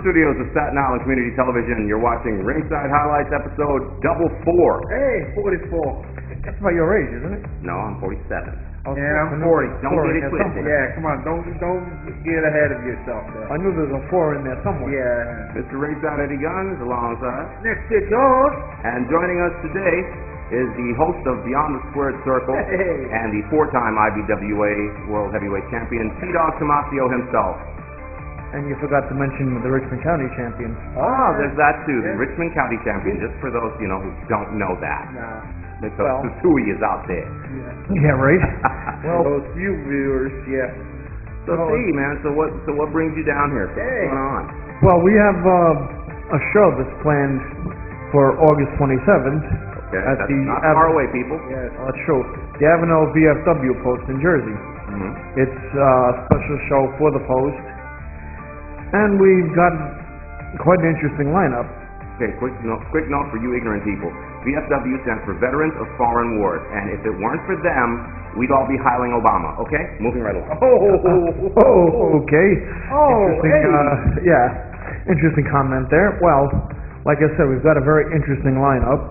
studios of Staten Island Community Television. You're watching Ringside Highlights episode 44. Hey, 44. That's about your age, isn't it? No, I'm 47. Oh, Yeah, I'm 40. Don't get it twisted. Yeah, come on, don't get ahead of yourself there. I knew there was a 4 in there somewhere. Yeah. Mr. Ringside Eddie Guns alongside. Next to yours. And joining us today is the host of Beyond the Squared Circle Hey. and the 4-time IBWA World Heavyweight Champion, T-Dog Tomasio himself. And you forgot to mention the Richmond County champion. Oh, there's that too, the Yeah. Richmond County Champion, just for those, who don't know that. Nah. Because the two of you is out there. Yeah. Yeah, right? Well, those few viewers, yeah. So see, man, so what brings you down here? So Hey. what's going on? Well, we have a show that's planned for August 27th. Okay, At that's the not far away, people. Yes. Let's show the Avenel VFW Post in Jersey. Mm-hmm. It's a special show for the Post. And we've got quite an interesting lineup. Okay, quick note for you ignorant people. VFW stands for Veterans of Foreign Wars, and if it weren't for them, we'd all be hiling Obama. Okay, moving right along. Okay. Oh, Interesting, interesting comment there. Well, like I said, we've got a very interesting lineup.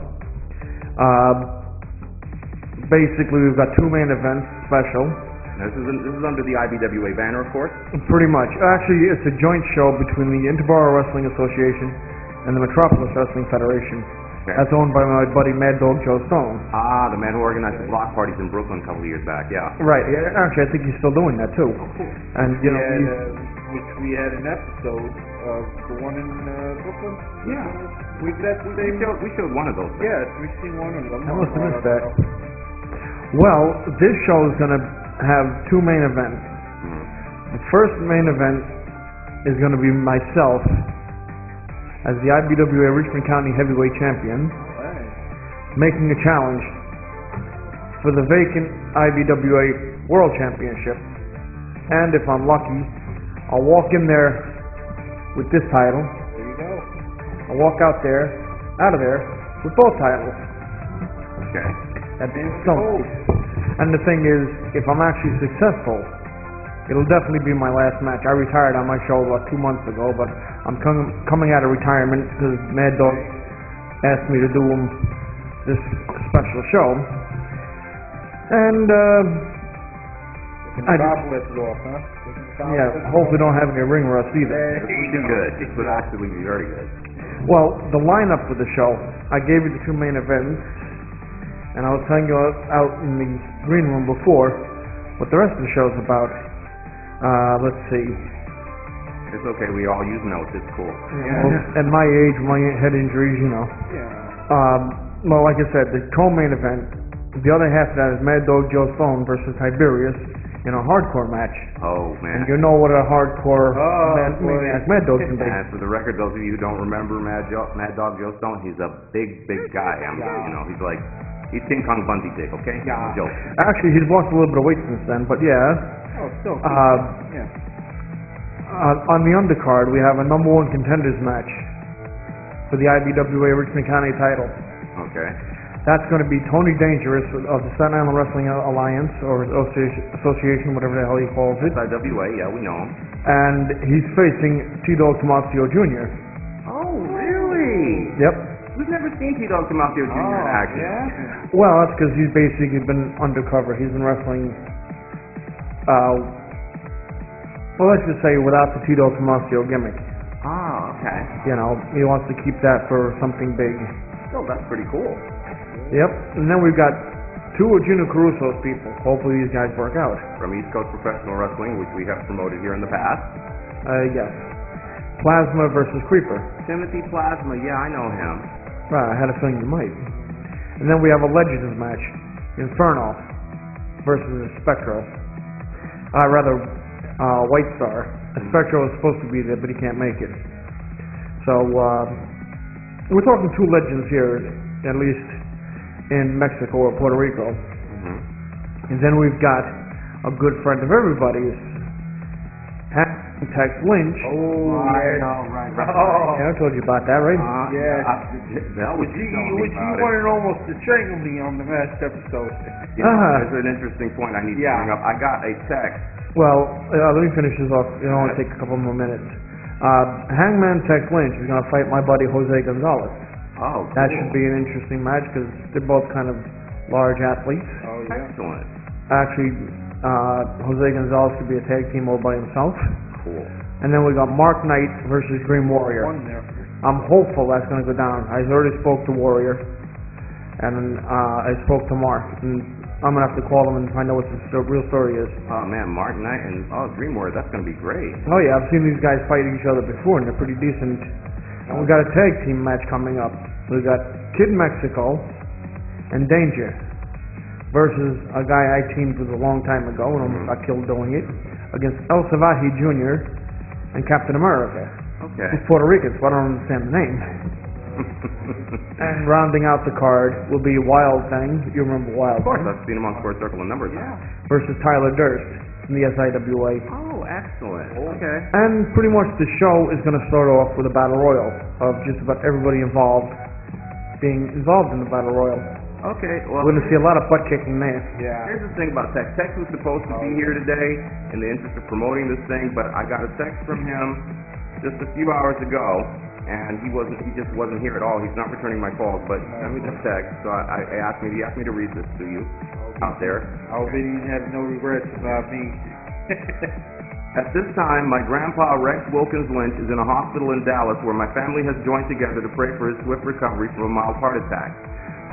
Basically, we've got 2 main events special. Now, this is under the IBWA banner, of course. Pretty much. Actually, it's a joint show between the Interborough Wrestling Association and the Metropolis Wrestling Federation. Okay. That's owned by my buddy Mad Dog Joe Stone. Ah, the man who organized the block parties in Brooklyn a couple of years back, yeah. Right. Yeah, actually, I think he's still doing that too. And you know, which we had an episode of the one in Brooklyn. Yeah. We showed one of those. Yes, we've seen one of them. I must have missed that. Well, this show is going to have 2 main events. The first main event is going to be myself as the IBWA Richmond County Heavyweight Champion, making a challenge for the vacant IBWA World Championship. And if I'm lucky, I'll walk in there with this title. There you go. I'll walk out of there with both titles. Okay. That's something. And the thing is, if I'm actually successful, it'll definitely be my last match. I retired on my show about 2 months ago, but I'm coming out of retirement because Mad Dog asked me to do this special show. And Metropolis is off, huh? hopefully don't have any ring rust either. It would be good. It would actually be very good. Well, the lineup for the show, I gave you the 2 main events, and I was telling you out in the green room before what the rest of the show's about. Let's see. It's okay. We all use notes. It's cool. Well, at my age, my head injuries, Yeah. Well, like I said, the co-main event, the other half of that is Mad Dog Joe Stone versus Tiberius in a hardcore match. Oh, man. And you know what a hardcore Mad Dog can be. And for the record, those of you who don't remember Mad Dog Joe Stone, he's a big guy. I mean, he's King Kong Bundy Dick, okay? Yeah. Joke. Actually, he's lost a little bit of weight since then, but yeah. Oh, still. Yeah. On the undercard, we have a number 1 contenders match for the IBWA Richmond County title. Okay. That's going to be Tony Dangerous of the Staten Island Wrestling Alliance, or Association, whatever the hell he calls it. IBWA, yeah, we know him. And he's facing T-Dog Tomasio Jr. Oh, really? Yep. We've never seen T-Dog Tomasio Jr. in action. Yeah. Well, that's because he's basically been undercover. He's been wrestling, well, let's just say without the T-Dog Tomasio gimmick. Oh, okay. You know, he wants to keep that for something big. Oh, that's pretty cool. Yep. And then we've got 2 of Gino Caruso's people. Hopefully these guys work out. From East Coast Professional Wrestling, which we have promoted here in the past. Yes. Plasma versus Creeper. Timothy Plasma, yeah, I know him. Right, I had a feeling you might. And then we have a Legends match. Inferno versus Spectro. White Star. Spectro is supposed to be there, but he can't make it. So, we're talking 2 legends here, at least in Mexico or Puerto Rico. And then we've got a good friend of everybody's, Tex Lynch. Oh, I yeah. know, right. Oh. Yeah, I told you about that, right? Yeah. Which he wanted almost to strangle me on the last episode. That's an interesting point I need to bring up. I got a text. Well, let me finish this off. It'll only take a couple more minutes. Hangman Tex Lynch is going to fight my buddy Jose Gonzalez. Oh, That cool. should be an interesting match because they're both kind of large athletes. Oh, yeah. Excellent. Actually, Jose Gonzalez could be a tag team all by himself. Cool. And then we got Mark Knight versus Dream Warrior. One there. I'm hopeful that's going to go down. I already spoke to Warrior, and I spoke to Mark, and I'm going to have to call him and find out what the real story is. Oh man, Mark Knight and Dream Warrior, that's gonna be great. Oh yeah, I've seen these guys fight each other before, and they're pretty decent. And we got a tag team match coming up. We got Kid Mexico and Danger versus a guy I teamed with a long time ago, and almost got killed doing it, against El Salvaje Jr. and Captain America. Okay. He's Puerto Rican, so I don't understand the name. And rounding out the card will be Wild Thing. You remember Wild Of course, Thing? I've seen him on Sports Circle a number of times. Versus Tyler Durst from the IBWA. Oh, excellent. Okay. And pretty much the show is going to start off with a battle royal of just about everybody involved being involved in the battle royal. Okay. Well, We're going to see a lot of butt kicking there. Yeah. here's the thing about Tex. Tex was supposed to be here today in the interest of promoting this thing, but I got a text from him just a few hours ago, and he just wasn't here at all. He's not returning my calls, but he sent me this text, so he asked me to read this to you out there. I hope he didn't have no regrets about me. At this time, my grandpa Rex Wilkins Lynch is in a hospital in Dallas where my family has joined together to pray for his swift recovery from a mild heart attack.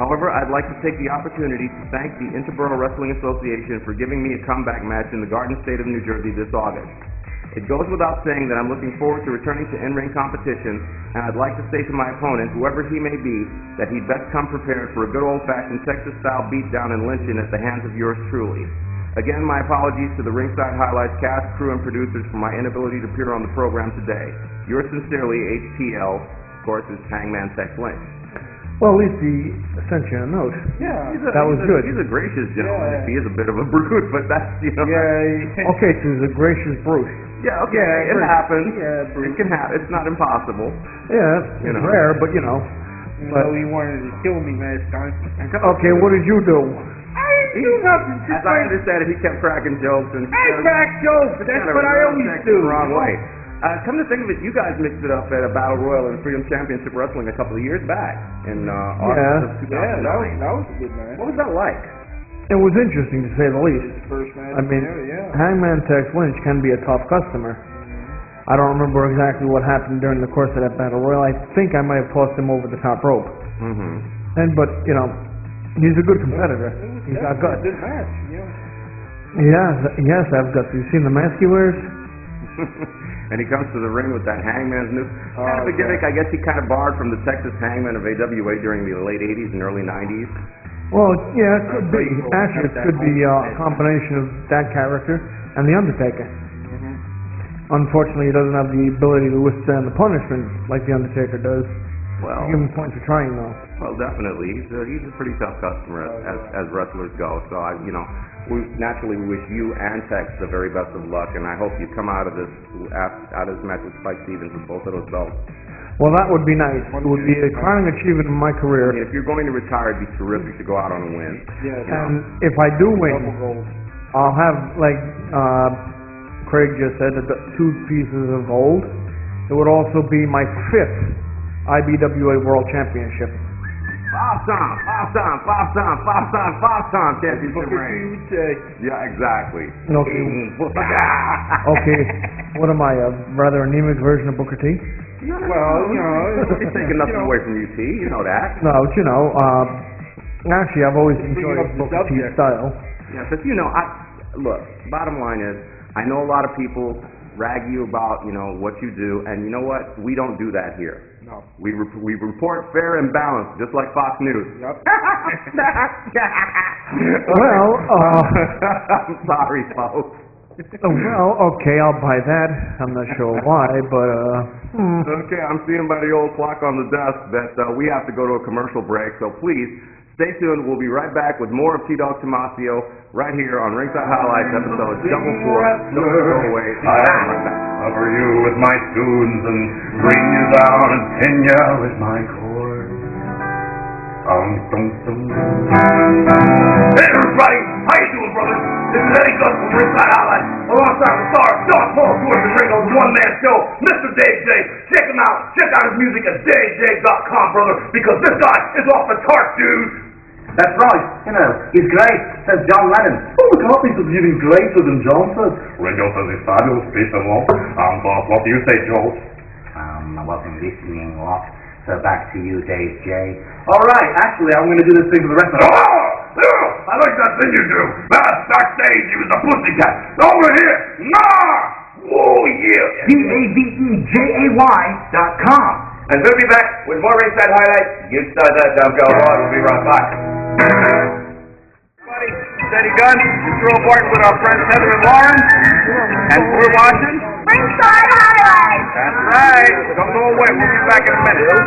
However, I'd like to take the opportunity to thank the Interborough Wrestling Association for giving me a comeback match in the Garden State of New Jersey this August. It goes without saying that I'm looking forward to returning to in-ring competition, and I'd like to say to my opponent, whoever he may be, that he'd best come prepared for a good old-fashioned Texas-style beatdown and lynching at the hands of yours truly. Again, my apologies to the Ringside Highlights cast, crew, and producers for my inability to appear on the program today. Yours sincerely, HTL. Of course, is Hangman Tex Lynch. Well, at least he sent you a note. Yeah. That was good. He's a gracious gentleman. Yeah. He is a bit of a brute, but that's, you know. Yeah. Okay, so he's a gracious brute. Yeah, okay. Yeah, it Bruce. happens. Yeah, Bruce. It can happen. It's not impossible. Yeah, You it's know. rare, but you know. So he wanted to kill me last time. Okay, what did you do? I didn't do nothing. As I understand it, he kept cracking jokes and I crack jokes. That's kinda what I rubbed always Tex do. the wrong way. Come to think of it, you guys mixed it up at a Battle Royal in Freedom Championship Wrestling a couple of years back in August of 2009. Yeah, that was a good match. What was that like? It was interesting to say the least. His first match. I mean, yeah. Hangman Tex Lynch can be a tough customer. I don't remember exactly what happened during the course of that battle royal. I think I might have tossed him over the top rope. Mm-hmm. But you know, he's a good competitor. He's got guts. A good match. Yeah, yes, I've guts. You seen the mask he wears? And he comes to the ring with that Hangman's new kind of a gimmick. I guess he kind of borrowed from the Texas Hangman of AWA during the late 80s and early 90s. Well, yeah, it could be. Actually, it could be a combination of that character and the Undertaker. Unfortunately, he doesn't have the ability to withstand the punishment like the Undertaker does. Well, Give him points for trying, though. well, definitely. He's a pretty tough customer as wrestlers go. So we naturally wish you and Tex the very best of luck, and I hope you come out of this match with Spike Stevens with both of those belts. Well, that would be nice. It would be a crowning achievement in my I career. mean, if you're going to retire, it'd be terrific to go out on a win. Yeah. And if I do win, Double gold. I'll have, like Craig just said, 2 pieces of gold. It would also be my 5th IBWA World Championship. 5-time championship reign. You would say. Yeah, exactly. Okay. Okay, what am I, a rather anemic version of Booker T? Well, He's taking nothing away from UT, you know that. No, but actually I've always Bringing enjoyed up the Booker T's subject. style. Yeah, but look, bottom line is, I know a lot of people rag you about, what you do, and you know what? We don't do that here. No. We report fair and balanced, just like Fox News. Yep. Well, I'm sorry, folks. okay, I'll buy that. I'm not sure why, but Okay, I'm seeing by the old clock on the desk that we have to go to a commercial break, so please stay tuned. We'll be right back with more of T-Dog Tomasio right here on Ringside Highlights episode Double Four. Don't go away. Cover you with my spoons and bring you down and pin you with my cord. Hey everybody, how you doing, brother? This is Eddie Gus from Ringside Highlights. alongside the star, John Paul George and Ringo's one-man show, Mr. Dave J. Check him out. Check out his music at DaveJ.com, brother, because this guy is off the charts, dude. That's right. You know, he's great, says John Lennon. Oh, McCartney says he's even greater than John says. Ringo says he's fabulous, peace and love. What do you say, Joel? I wasn't listening, what? So back to you, Dave J. All right, actually, I'm going to do this thing for the rest of the... I like that thing you do. Last backstage, he was a pussycat. Over here, nah! Oh, yeah! DAVEJAY.com. And we'll be back with more Ringside highlights. You start that, Dumb Go. We'll be right back. Everybody, steady gun. It's real important with our friends Heather and Lauren. And we're watching Ringside highlights. That's right. Don't go away. We'll be back in a minute.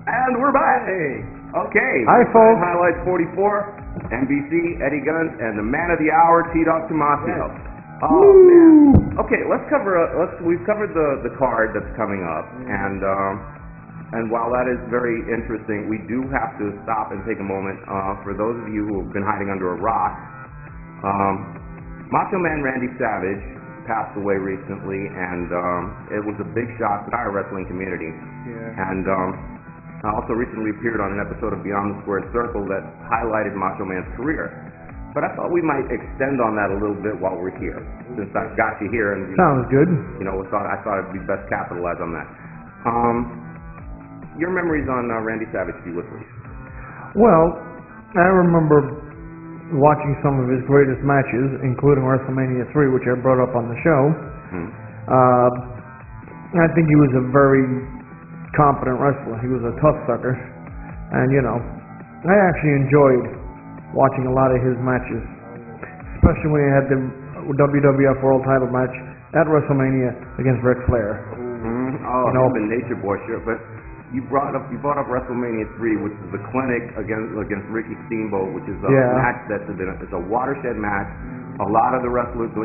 And we're back. Okay. Hi, folks. Highlights 44, NBC, Eddie Gunn, and the man of the hour, T-Dog Tomasio. Oh, man. Okay, we've covered the card that's coming up, and while that is very interesting, we do have to stop and take a moment for those of you who have been hiding under a rock. Macho Man Randy Savage passed away recently, and it was a big shock to the entire wrestling community. Yeah. And I also recently appeared on an episode of Beyond the Squared Circle that highlighted Macho Man's career. But I thought we might extend on that a little bit while we're here, since I've got you here, and Sounds good. I thought it'd be best capitalize on that. Your memories on Randy Savage, if you would, please. Well, I remember watching some of his greatest matches, including WrestleMania 3, which I brought up on the show. I think he was a very competent wrestler. He was a tough sucker, and I actually enjoyed watching a lot of his matches, especially when he had the WWF World Title match at WrestleMania against Ric Flair. Oh, the Nature Boy, sure. But you brought up WrestleMania 3, which is the clinic against Ricky Steamboat, which is a match it's a watershed match. A lot of the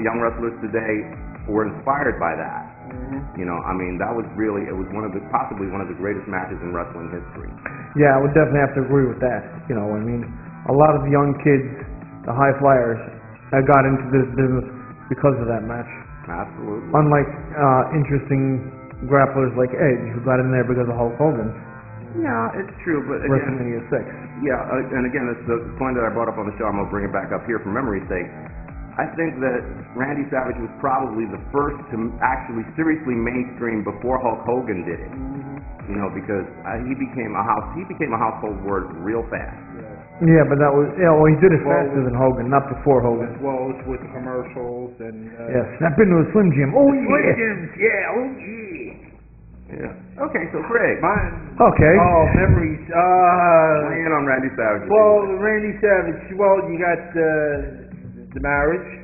young wrestlers today were inspired by that. That was really, it was possibly one of the greatest matches in wrestling history. Yeah, I would definitely have to agree with that. A lot of the young kids, the high flyers, got into this business because of that match. Absolutely. Unlike interesting grapplers like Edge, who got in there because of Hulk Hogan. Yeah, it's true, but again, WrestleMania 6. Yeah, and again, it's the point that I brought up on the show. I'm going to bring it back up here for memory's sake. I think that Randy Savage was probably the first to actually seriously mainstream before Hulk Hogan did it. Because he became a household word real fast. Yeah, but that was he did it faster than Hogan, not before Hogan. As well as with commercials and snap into a Slim Jim. Oh yeah. Slim Jims, yeah, oh yeah. Yeah. Okay, so Craig. Okay. Oh, memories. Weigh in on Randy Savage. Well, Randy Savage. Well, you got the marriage.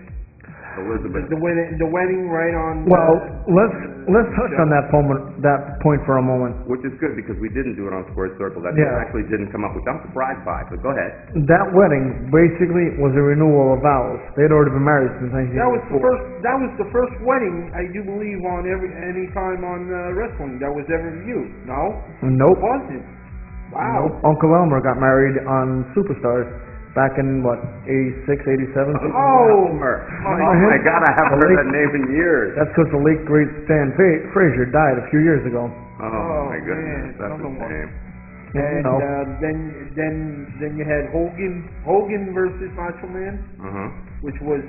Elizabeth. The wedding right on. Well, let's touch on that point for a moment. Which is good because we didn't do it on Squared Circle. That actually didn't come up, which I'm surprised by. But go ahead. That wedding basically was a renewal of vows. They'd already been married since 1984. That was the first wedding I do believe on any time on wrestling that was ever viewed. No. Nope. It wasn't. Wow. Nope. Uncle Elmer got married on Superstars. Back in, 86, 87? Oh my God, I haven't heard that name in years. That's because the late, great Stan Frazier died a few years ago. Oh my goodness, that's a shame. And then you had Hogan versus Macho Man, which was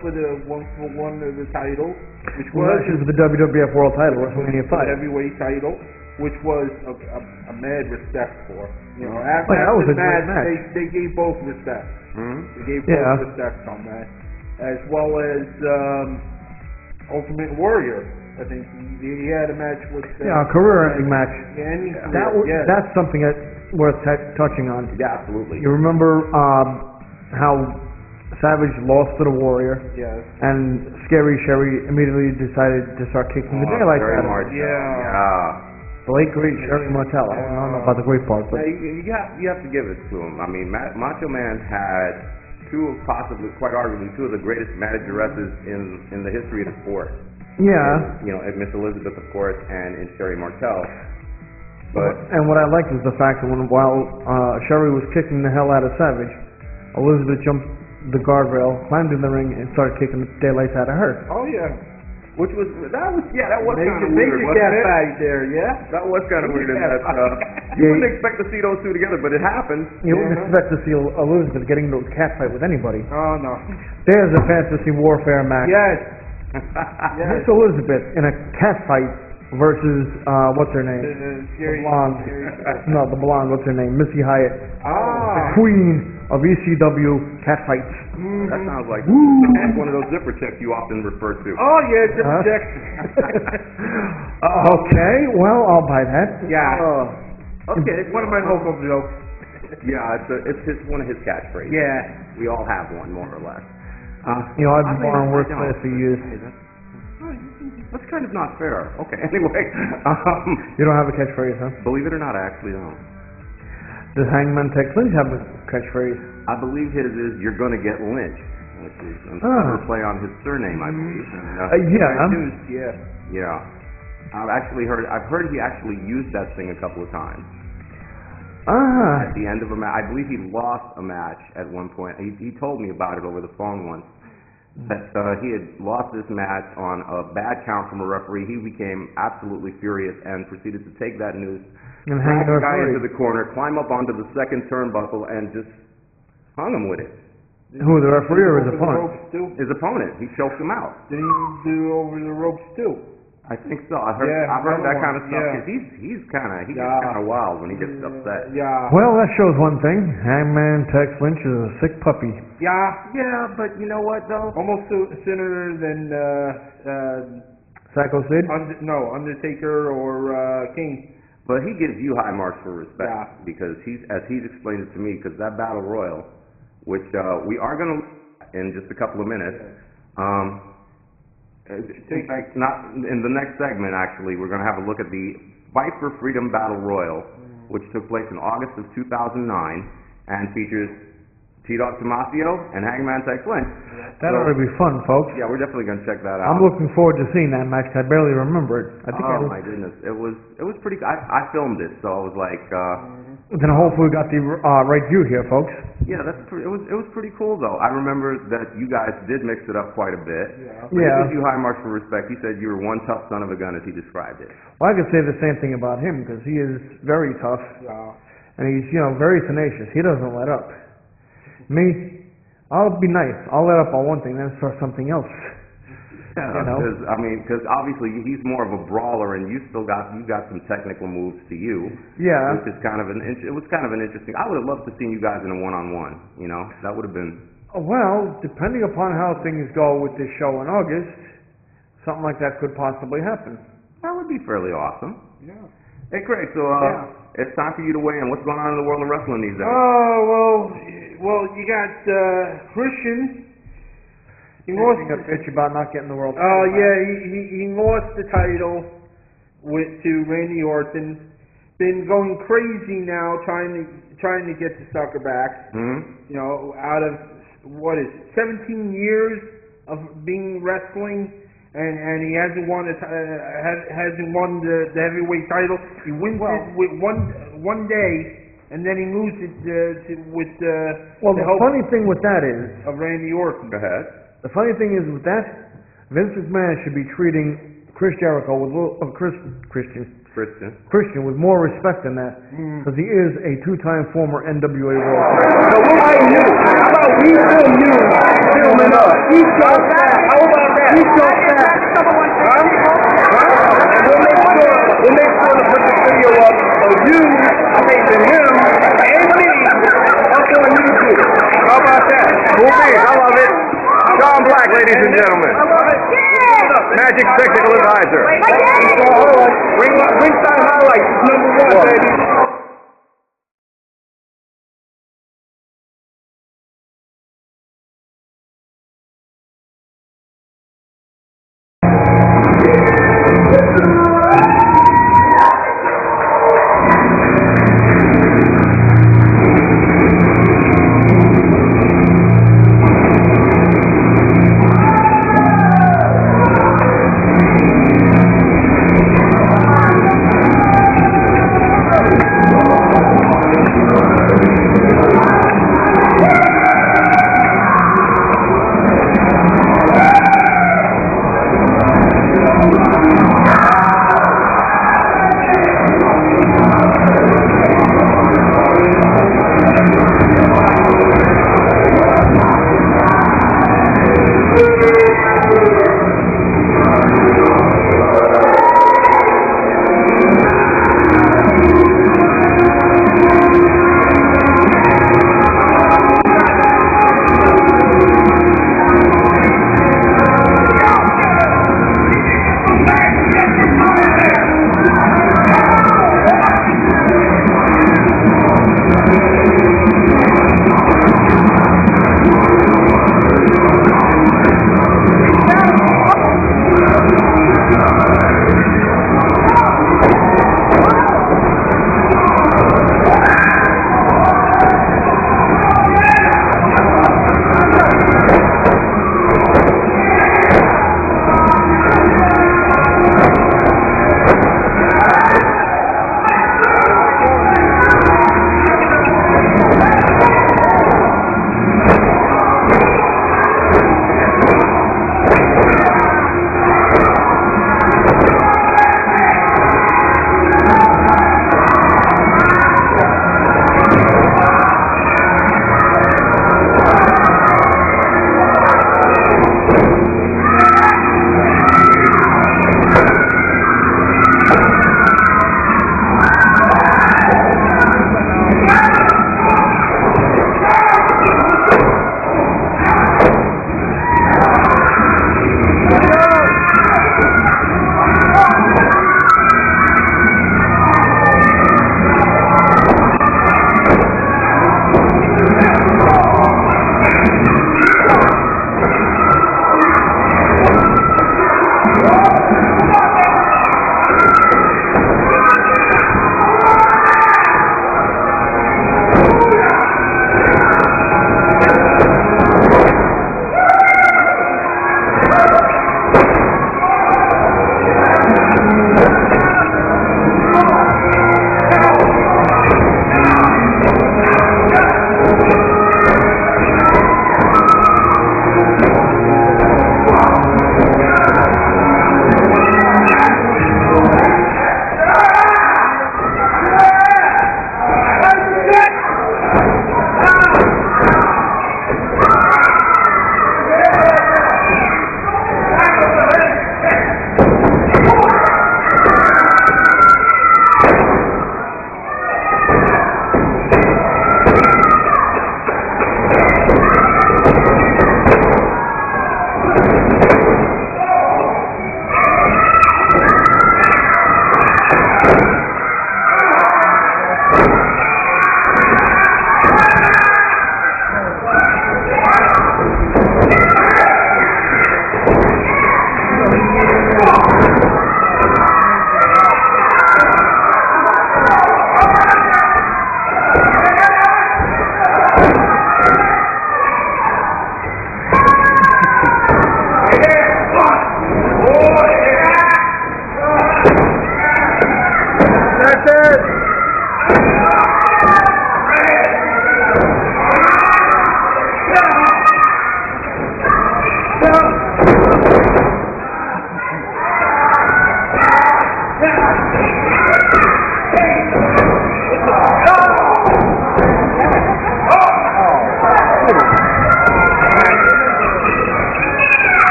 for the one of the title, which was for the WWF World Title, WrestleMania 5, the heavyweight title, which was a mad respect for. After the match, they gave both respect. They gave both respect on that, as well as Ultimate Warrior. I think he had a match with. A career-ending match. That's something that's worth touching on. Yeah, absolutely. You remember how Savage lost to the Warrior, and Scary Sherry immediately decided to start kicking the daylight out of him. Yeah. The late great Sherry Martel. I don't know about the great part, but you have to give it to him. I mean, Macho Man had quite arguably two of the greatest manageresses in the history of the sport. Yeah. Miss Elizabeth, of course, and in Sherry Martel. And what I liked was the fact that while Sherry was kicking the hell out of Savage, Elizabeth jumped the guardrail, climbed in the ring, and started kicking the daylights out of her. Oh yeah. That was kind of weird, Major wasn't cat it? fight there, yeah. That was kind of weird in that, you wouldn't expect to see those two together, but it happened. You wouldn't expect to see Elizabeth getting into a cat fight with anybody. Oh no. There's a fantasy warfare match. Yes. Miss Elizabeth in a cat fight versus, what's her name? The blonde. No, the blonde, what's her name? Missy Hyatt. The queen of ECW cat fights. That sounds like one of those zipper checks you often refer to. Oh yeah, just check. Okay, well, I'll buy that. Yeah. Okay, One of my local jokes. yeah, it's one of his catchphrases. Yeah. We all have one, more or less. I've been borrowing words for this for years. That's kind of not fair. Okay, anyway. You don't have a catchphrase, huh? Believe it or not, I actually don't. Does Hangman Tex Lynch have a catchphrase? I believe his is "You're gonna get lynched," which is a play on his surname, I believe. And, yeah. I've heard he actually used that thing a couple of times. At the end of a match, I believe he lost a match at one point. He told me about it over the phone once. That he had lost this match on a bad count from a referee. He became absolutely furious and proceeded to take that noose, And hang drag the the guy referee. into the corner, climb up onto the second turnbuckle, and just hung him with it. Who, the referee or his Over the opponent? ropes too. His opponent, he choked him out. Did he do over the ropes too? I think so. I've heard that kind of stuff. 'Cause he's kind of wild when he gets upset. Yeah. Well, that shows one thing. Hangman Tex Lynch is a sick puppy. Yeah. Yeah, but you know what though? Almost sooner than Psycho Sid? Undertaker or King. But he gives you high marks for respect Yeah. because as he's explained it to me, because that battle royal, which we are going to in just a couple of minutes. In fact, not in the next segment. Actually, we're going to have a look at the Fight for Freedom Battle Royal, which took place in August of 2009 and features Tomasio and Hangman Tex Lynch. That ought to be fun, folks. Yeah, we're definitely going to check that out. I'm looking forward to seeing that match. I barely remember it. Oh my goodness, it was pretty. I filmed it, so I was like, Then hopefully we got the right view here, folks. yeah, it was pretty cool though. I remember that you guys did mix it up quite a bit. Yeah. But Yeah. he gives you high marks for respect. He said you were one tough son of a gun, as he described it. Well, I could say the same thing about him because he is very tough Yeah. and he's, very tenacious. He doesn't let up. Me, I'll be nice. I'll let up on one thing, then start something else. Yeah, You know? because obviously he's more of a brawler, and you got some technical moves to you. Yeah. Which is kind of an interesting. I would have loved to see you guys in a one-on-one. That would have been. Well, depending upon how things go with this show in August, something like that could possibly happen. That would be fairly awesome. Yeah. Hey, Craig. So it's time for you to weigh in. What's going on in the world of wrestling these days? Oh well, you got Christian. He lost. Anything a bitch about not getting the world. Oh yeah, he lost the title to Randy Orton. Been going crazy now, trying to get the sucker back. Mm-hmm. Out of 17 years of being wrestling, and he hasn't won the heavyweight title. He wins it with one day. And then he loses it with Well, the the help funny thing with that is, of Randy Orton. Go ahead. the funny thing is with that, Vince McMahon should be treating Chris Jericho with Christian with more respect than that, because he is a two-time former NWA World Champion. So what I knew, how about we film you filming us? He's so fat. How about that? He's so fat. We'll make sure to put the video up of you facing him and me up on YouTube. How about that? Cool beans. I love it. John Black, ladies and gentlemen. Magic Technical Advisor. Ringside Highlights, #1, baby.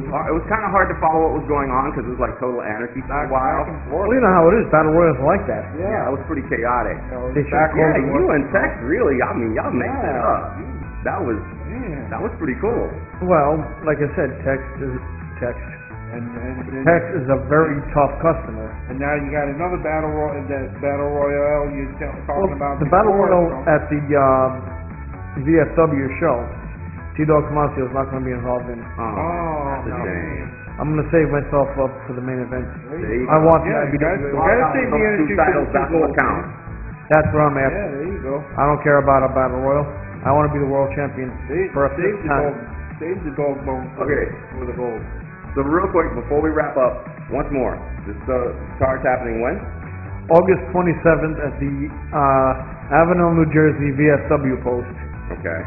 was kind of hard to follow what was going on because it was like total anarchy for a while. Well, you know how it is. Battle royals are like that. Yeah, it was pretty chaotic. They should Yeah, you and Tex really, I mean, y'all mixed it up. That was pretty cool. Well, like I said, Tex is a very tough customer. And now you got another battle royale you're talking about. The battle royal at the VFW show, T-Dog Tomasio is not going to be involved in. That's a shame. I'm going to save myself up for the main event. See? I want the you gotta IBWA. save the energy Two titles, for that's what counts. That's what I'm Yeah, after. there you go. I don't care about a battle royal. I want to be the world champion for a Save fifth the time. dog bone Okay. for the gold. So real quick, before we wrap up, once more, this card's happening when? August 27th at the Avenel, New Jersey VFW post. Okay.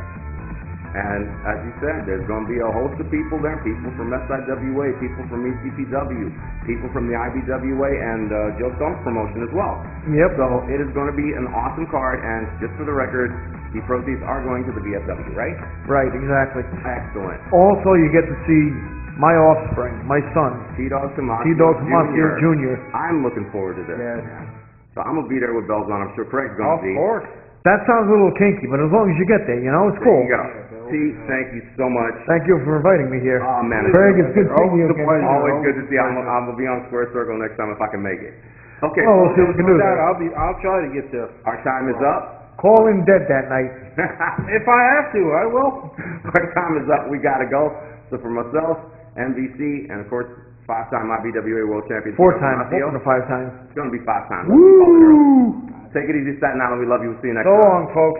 And as you said, there's going to be a host of people there, people from SIWA, people from ECPW, people from the IBWA, and Joe Stone's promotion as well. Yep. So it is going to be an awesome card, and just for the record, the proceeds are going to the VFW, right? Right, exactly. Excellent. Also, you get to see my offspring, my son, T-Dog Tomasio Tomasio Jr. I'm looking forward to this. Yes. So I'm going to be there with bells on. I'm sure Craig's going to be. Of course. That sounds a little kinky, but as long as you get there, you know, it's cool. There you go. T, thank you so much. Thank you for inviting me here. Oh, man. Craig, it's good seeing you Always a again. pleasure. Always good to see you. I'm going to be on Square Circle next time if I can make it. Okay. Oh, we'll see what we can do. I'll try to get there. Our time is up. Call in dead that night. If I have to, I will. Our time is up. We got to go. So for myself, MVC, and of course, 5-time IBWA World Champion. 4-time, Tomasio. hoping to 5 times. It's going to be 5 times. Woo! Take it easy, Staten Island. We love you. We'll see you next So time. long, folks.